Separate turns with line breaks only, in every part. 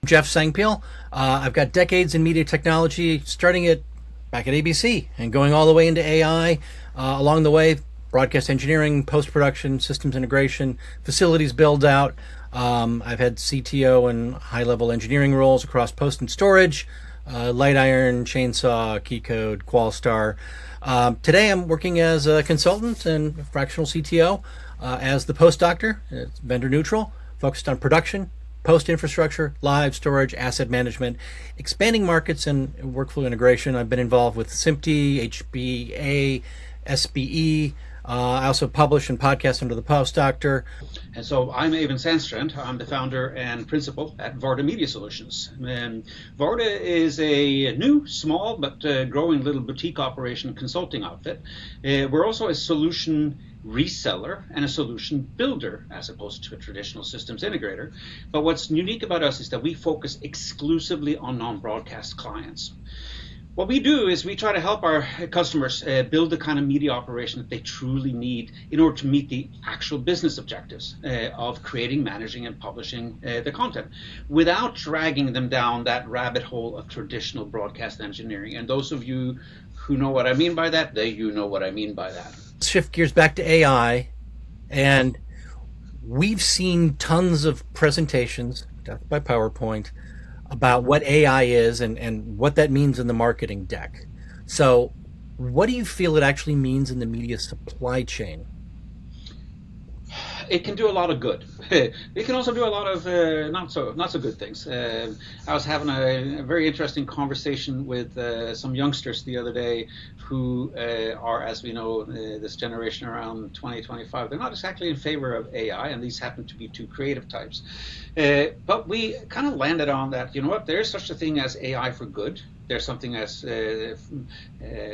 Jeff Sangpil. I've got decades in media technology, starting it back at ABC and going all the way into AI. Along the way, broadcast engineering, post production, systems integration, facilities build out. I've had CTO and high level engineering roles across post and storage, Light Iron, Chainsaw, Keycode, Qualstar. Today I'm working as a consultant and fractional CTO as the post doctor. It's vendor neutral, focused on production, post infrastructure, live storage, asset management, expanding markets, and workflow integration. I've been involved with SMPTE, HBA, SBE. I also publish and podcast under the Post Doctor.
And so I'm Evan Sandstrand. I'm the founder and principal at Varda Media Solutions. And Varda is a new, small, but growing little boutique operation consulting outfit. We're also a solution reseller and a solution builder as opposed to a traditional systems integrator. But what's unique about us is that we focus exclusively on non-broadcast clients. What we do is we try to help our customers build the kind of media operation that they truly need in order to meet the actual business objectives of creating, managing, and publishing the content without dragging them down that rabbit hole of traditional broadcast engineering. And those of you who know what I mean by that, you know what I mean by that.
Shift gears back to AI, and we've seen tons of presentations, death by PowerPoint, about what AI is and what that means in the marketing deck. So what do you feel it actually means in the media supply chain?
It can do a lot of good. It can also do a lot of not so good things. I was having a very interesting conversation with some youngsters the other day who are, as we know, this generation around 2025. They're not exactly in favor of AI, and these happen to be two creative types. But we kind of landed on that. You know what? There is such a thing as AI for good. There's something as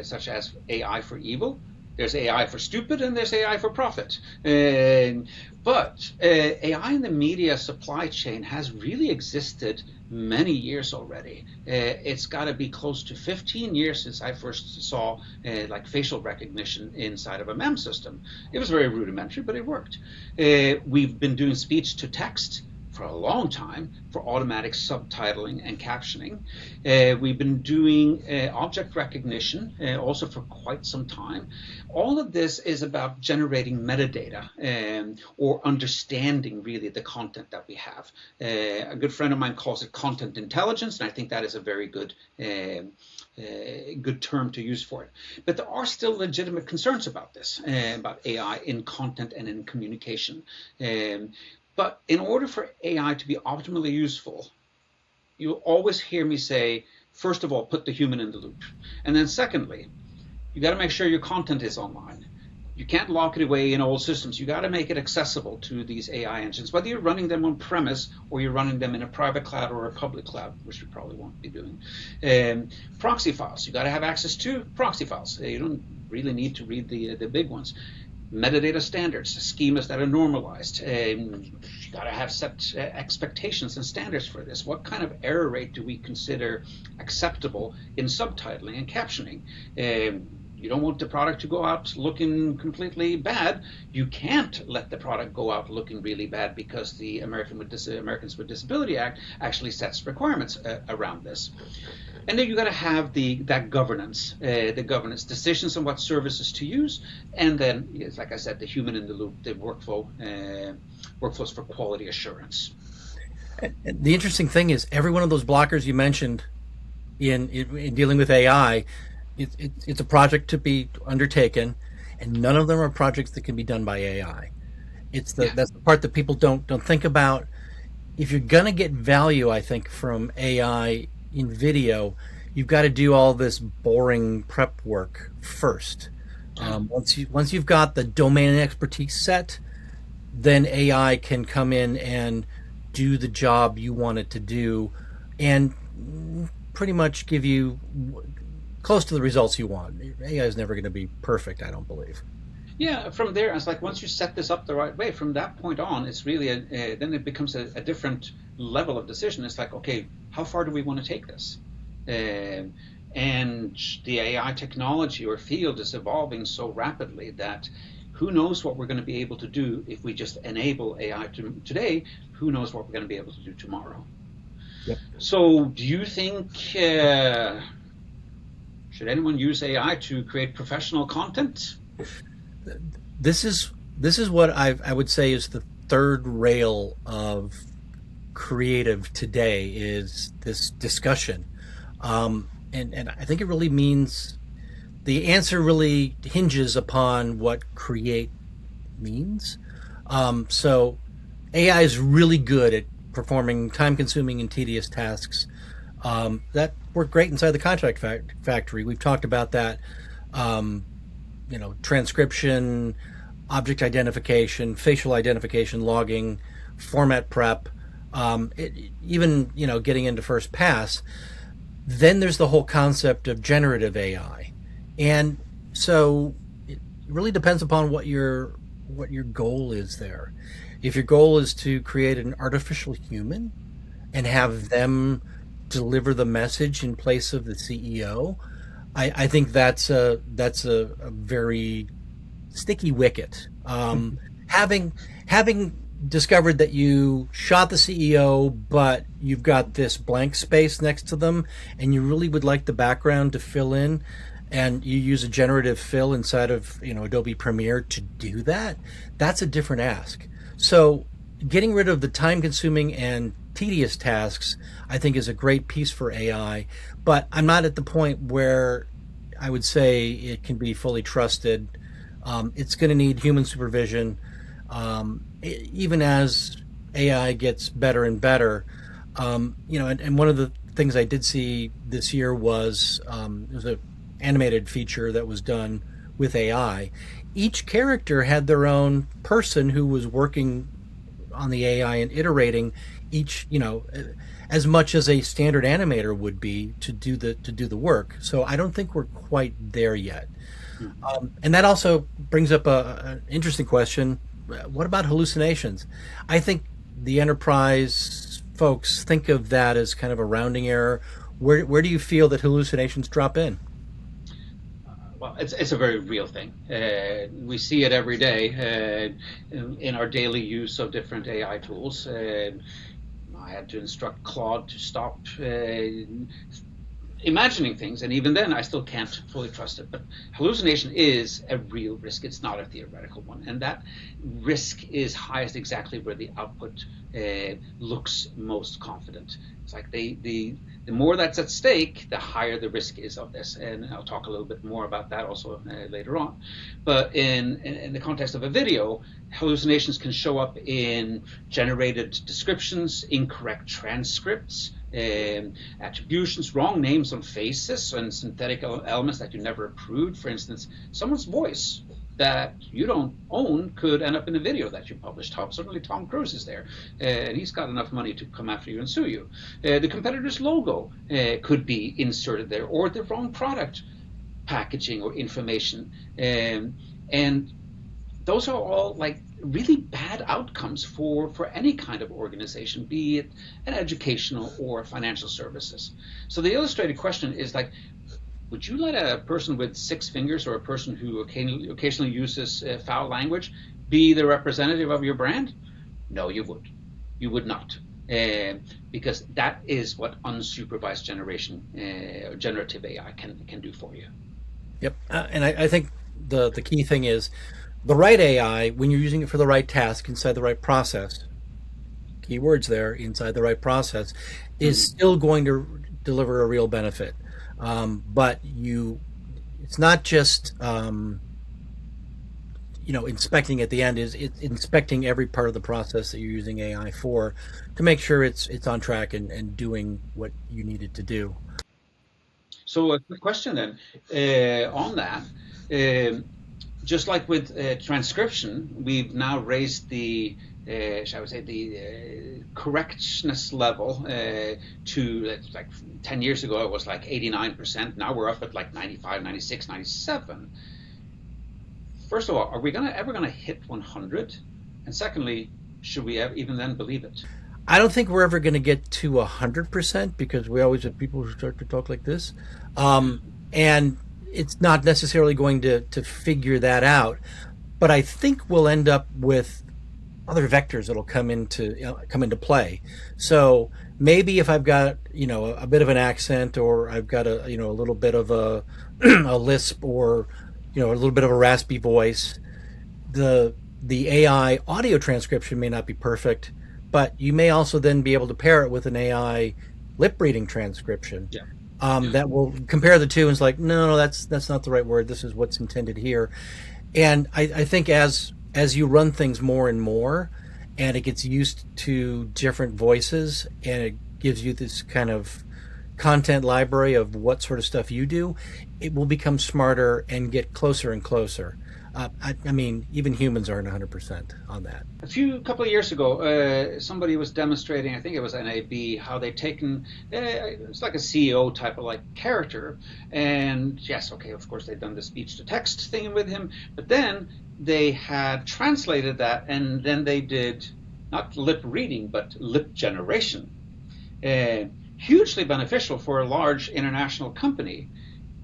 such as AI for evil. There's AI for stupid and there's AI for profit. But AI in the media supply chain has really existed many years already. It's got to be close to 15 years since I first saw like facial recognition inside of a MEM system. It was very rudimentary, but it worked. We've been doing speech to text for a long time for automatic subtitling and captioning. We've been doing object recognition also for quite some time. All of this is about generating metadata or understanding really the content that we have. A good friend of mine calls it content intelligence, and I think that is a very good good term to use for it. But there are still legitimate concerns about this, about AI in content and in communication. But in order for AI to be optimally useful, you'll always hear me say, first of all, put the human in the loop. And then secondly, you got to make sure your content is online. You can't lock it away in old systems. You got to make it accessible to these AI engines, whether you're running them on premise or you're running them in a private cloud or a public cloud, which you probably won't be doing. Proxy files. You got to have access to proxy files. You don't really need to read the big ones. Metadata standards, schemas that are normalized. You got to have set expectations and standards for this. What kind of error rate do we consider acceptable in subtitling and captioning? You don't want the product to go out looking completely bad. You can't let the product go out looking really bad because the Americans with Disability Act actually sets requirements around this. And then you got to have that governance, the governance decisions on what services to use, and then, yes, like I said, the human in the loop, the workflows for quality assurance.
The interesting thing is every one of those blockers you mentioned in dealing with AI, it's a project to be undertaken, and none of them are projects that can be done by AI. That's the part that people don't think about. If you're gonna get value, I think, from AI in video, you've got to do all this boring prep work first. Once you've got the domain expertise set, then AI can come in and do the job you want it to do, and pretty much give you close to the results you want. AI is never going to be perfect, I don't believe.
Yeah, from there, it's like once you set this up the right way, from that point on, it's really then it becomes a different level of decision. It's like, okay, how far do we want to take this? And the AI technology or field is evolving so rapidly that who knows what we're going to be able to do if we just enable AI today? Who knows what we're going to be able to do tomorrow?
Yep.
So, do you think should anyone use AI to create professional content?
This is this is what I would say is the third rail of creative today is this discussion, and I think it really means the answer really hinges upon what create means. So AI is really good at performing time-consuming and tedious tasks that work great inside the contract factory. We've talked about that. Um, Transcription, object identification, facial identification, logging, format prep, even getting into first pass. Then there's the whole concept of generative AI, and so it really depends upon what your goal is there. If your goal is to create an artificial human and have them deliver the message in place of the CEO, I think that's a very sticky wicket. Having discovered that you shot the CEO, but you've got this blank space next to them, and you really would like the background to fill in, and you use a generative fill inside of Adobe Premiere to do that. That's a different ask. So getting rid of the time-consuming and tedious tasks, I think, is a great piece for AI. But I'm not at the point where I would say it can be fully trusted. It's going to need human supervision. Even as AI gets better and better, and one of the things I did see this year was there's an animated feature that was done with AI. Each character had their own person who was working on the AI and iterating each, as much as a standard animator would be to do the work. So I don't think we're quite there yet. And that also brings up an interesting question. What about hallucinations? I think the enterprise folks think of that as kind of a rounding error. Where do you feel that hallucinations drop in?
Well, it's a very real thing. We see it every day in our daily use of different AI tools. I had to instruct Claude to stop imagining things, and even then I still can't fully trust it. But hallucination is a real risk. It's not a theoretical one, and that risk is highest exactly where the output looks most confident. It's like the more that's at stake, the higher the risk is of this, and I'll talk a little bit more about that also later on. But in the context of a video, hallucinations can show up in generated descriptions, incorrect transcripts, attributions, wrong names on faces, and synthetic elements that you never approved. For instance, someone's voice that you don't own could end up in a video that you published. Certainly Tom Cruise is there, and he's got enough money to come after you and sue you. The competitor's logo could be inserted there, or the wrong product packaging or information. And those are all like really bad outcomes for any kind of organization, be it an educational or financial services. So the illustrated question is like, would you let a person with 6 fingers or a person who occasionally uses foul language be the representative of your brand? No, you would. You would not. Because that is what unsupervised generative AI can do for you.
Yep. And I think the key thing is the right AI, when you're using it for the right task inside the right process, keywords there, inside the right process, is still going to deliver a real benefit. But it's not just inspecting at the end. It's inspecting every part of the process that you're using AI for to make sure it's on track and doing what you need it to do.
So a quick question then on that. Just like with transcription, we've now raised the, shall we say, the correctness level to like 10 years ago, it was like 89%. Now we're up at like 95, 96, 97. First of all, are we ever going to hit 100? And secondly, should we even then believe it?
I don't think we're ever going to get to 100% because we always have people who start to talk like this. And it's not necessarily going to figure that out. But I think we'll end up with other vectors that'll come into play. So maybe if I've got a bit of an accent, or I've got a little bit of a a lisp, or a little bit of a raspy voice, the the AI audio transcription may not be perfect, but you may also then be able to pair it with an AI lip reading transcription
Yeah. Yeah.
that will compare the two and it's like, no, no, that's not the right word. This is what's intended here. And I think as you run things more and more, and it gets used to different voices, and it gives you this kind of content library of what sort of stuff you do, it will become smarter and get closer and closer. I mean, even humans aren't 100% on that.
A couple of years ago, somebody was demonstrating, I think it was NAB, how they'd taken it's like a CEO type of like character, and yes, okay, of course they'd done the speech to text thing with him, but then they had translated that, and then they did not lip reading but lip generation. Uh, Hugely beneficial for a large international company.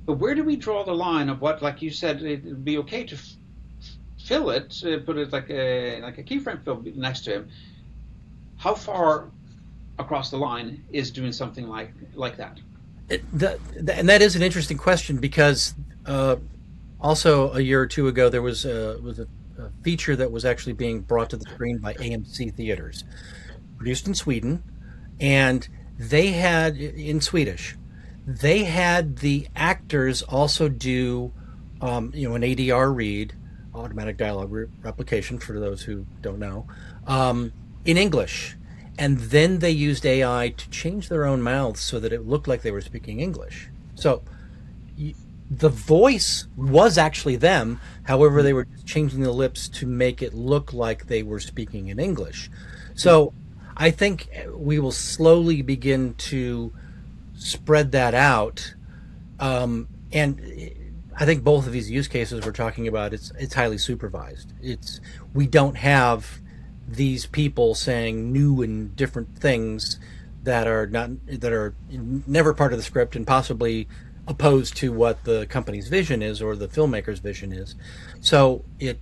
But where do we draw the line of what, like you said, it would be okay to fill it, put it like a keyframe fill next to him? How far across the line is doing something like that?
And that is an interesting question because also a year or two ago there was a feature that was actually being brought to the screen by AMC Theaters, produced in Sweden, and they had in Swedish. They had the actors also do, an ADR read, automatic dialogue replication, for those who don't know, in English, and then they used AI to change their own mouths so that it looked like they were speaking English. So the voice was actually them. However, they were changing the lips to make it look like they were speaking in English. So I think we will slowly begin to spread that out. And I think both of these use cases we're talking about, it's highly supervised. We don't have these people saying new and different things that are never part of the script and possibly opposed to what the company's vision is or the filmmaker's vision is. So it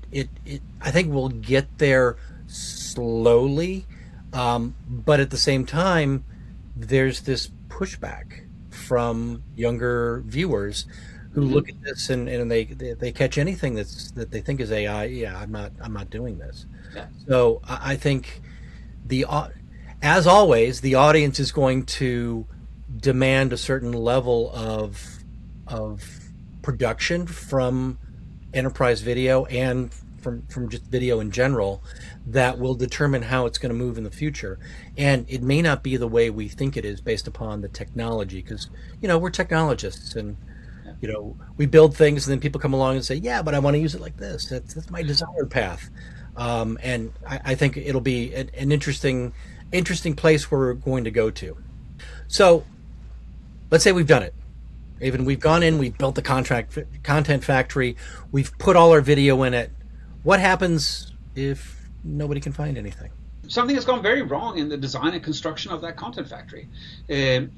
I think we'll get there slowly, but at the same time, there's this pushback from younger viewers who
Mm-hmm.
look at this and they catch anything that they think is AI. Yeah, I'm not doing this.
Yeah.
So I think as always, the audience is going to demand a certain level of production from enterprise video and from just video in general that will determine how it's going to move in the future. And it may not be the way we think it is based upon the technology, because we're technologists, and
Yeah.
we build things and then people come along and say, yeah, but I want to use it like this. That's my desired path. And I think it'll be an interesting place where we're going to go to. So let's say we've done it. Even we've gone in, we've built the content factory, we've put all our video in it. What happens if nobody can find anything?
Something has gone very wrong in the design and construction of that content factory.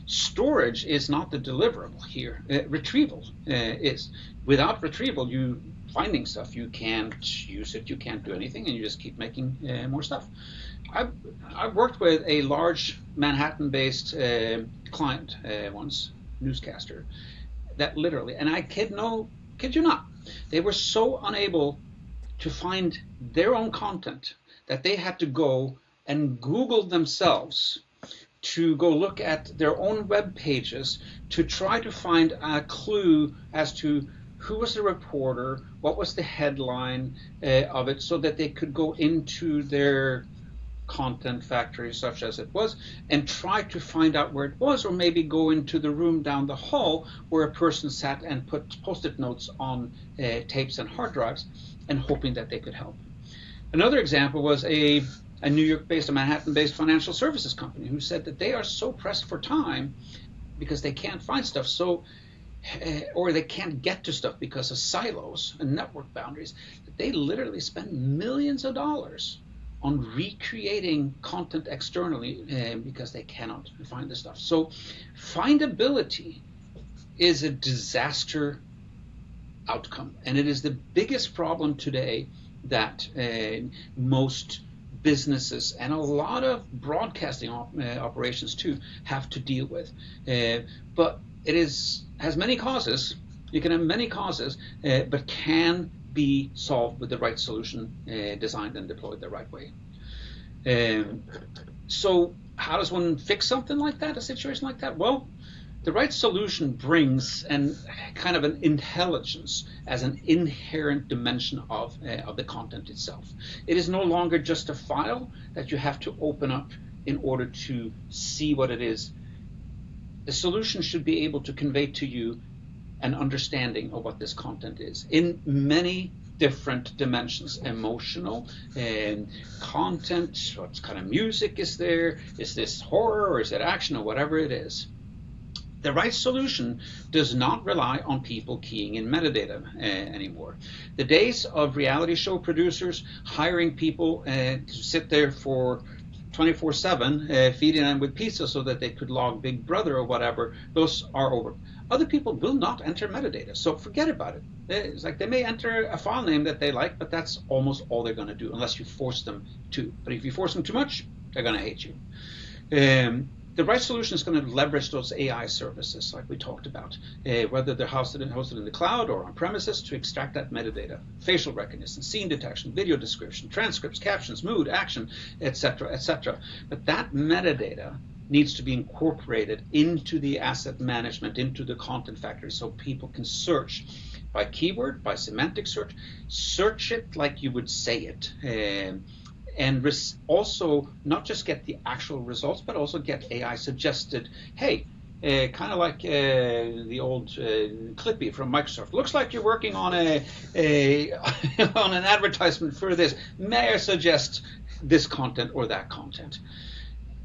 Storage is not the deliverable here. Retrieval is. Without retrieval, you finding stuff, you can't use it, you can't do anything, and you just keep making more stuff. I've worked with a large Manhattan-based client once, newscaster, that literally, and I kid you not, they were so unable to find their own content that they had to go and Google themselves to go look at their own web pages to try to find a clue as to who was the reporter, what was the headline of it, so that they could go into their content factory, such as it was, and try to find out where it was, or maybe go into the room down the hall where a person sat and put post-it notes on tapes and hard drives, and hoping that they could help. Another example was a New York-based, a Manhattan-based financial services company who said that they are so pressed for time because they can't find stuff, or they can't get to stuff because of silos and network boundaries, that they literally spend millions of dollars on recreating content externally because they cannot find the stuff. So findability is a disaster outcome, and it is the biggest problem today that most businesses and a lot of broadcasting operations too have to deal with. But it has many causes. You can have many causes, but can be solved with the right solution, designed and deployed the right way. So how does one fix something like that, a situation like that? Well, the right solution brings an kind of an intelligence as an inherent dimension of the content itself. It is no longer just a file that you have to open up in order to see what it is. The solution should be able to convey to you an understanding of what this content is in many different dimensions: emotional and content, what kind of music is there, is this horror or is it action or whatever it is. The right solution does not rely on people keying in metadata anymore. The days of reality show producers hiring people to sit there for 24/7 feeding them with pizza so that they could log Big Brother or whatever, those are over. Other people will not enter metadata, so forget about it. It's like they may enter a file name that they like, but that's almost all they're going to do unless you force them to. But if you force them too much, they're going to hate you. The right solution is going to leverage those AI services like we talked about, whether they're hosted in the cloud or on premises, to extract that metadata: facial recognition, scene detection, video description, transcripts, captions, mood, action, etc., etc. But that metadata needs to be incorporated into the asset management, into the content factory, so people can search by keyword, by semantic search it like you would say it. And also not just get the actual results, but also get AI suggested, hey, kind of like the old Clippy from Microsoft. Looks like you're working on on an advertisement for this. May I suggest this content or that content?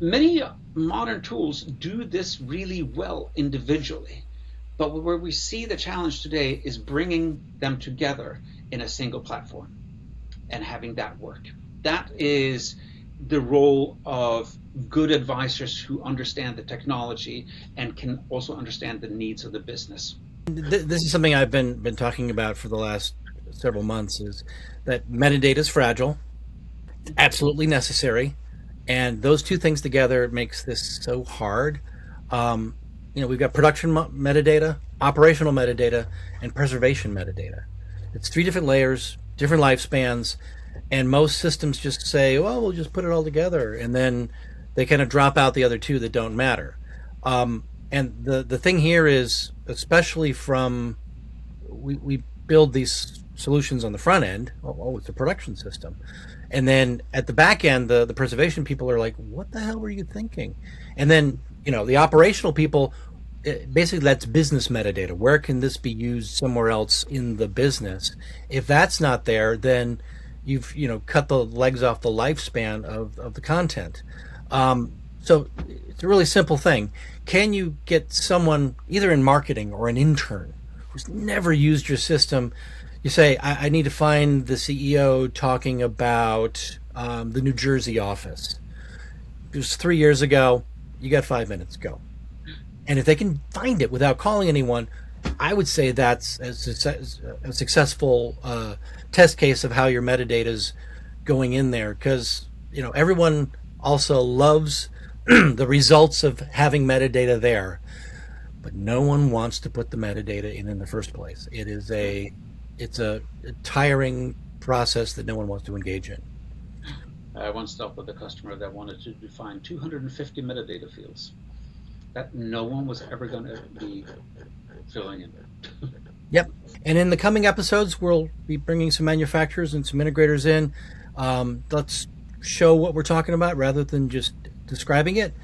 Many modern tools do this really well individually, but where we see the challenge today is bringing them together in a single platform and having that work. That is the role of good advisors who understand the technology and can also understand the needs of the business.
This is something I've been talking about for the last several months, is that metadata is fragile, absolutely necessary, and those two things together makes this so hard. We've got production metadata, operational metadata, and preservation metadata. It's three different layers, different lifespans. And most systems just say, well, we'll just put it all together, and then they kind of drop out the other two that don't matter. And the thing here is, especially from, we build these solutions on the front end. Oh, it's a production system. And then at the back end, the preservation people are like, what the hell were you thinking? And then, the operational people, basically that's business metadata. Where can this be used somewhere else in the business? If that's not there, then you've cut the legs off the lifespan of the content. So it's a really simple thing. Can you get someone either in marketing or an intern who's never used your system? You say, I need to find the CEO talking about the New Jersey office. It was 3 years ago. You got 5 minutes, go. And if they can find it without calling anyone, I would say that's a successful test case of how your metadata is going in there, because everyone also loves the results of having metadata there, but no one wants to put the metadata in the first place. It's a tiring process that no one wants to engage in.
I once dealt with a customer that wanted to define 250 metadata fields that no one was ever going to be filling in.
Yep. And in the coming episodes, we'll be bringing some manufacturers and some integrators in. Let's show what we're talking about rather than just describing it.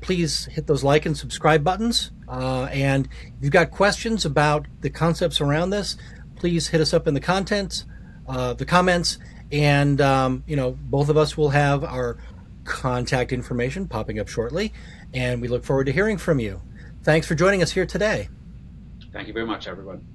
Please hit those like and subscribe buttons. And if you've got questions about the concepts around this, please hit us up in the comments. And both of us will have our contact information popping up shortly. And we look forward to hearing from you. Thanks for joining us here today.
Thank you very much, everyone.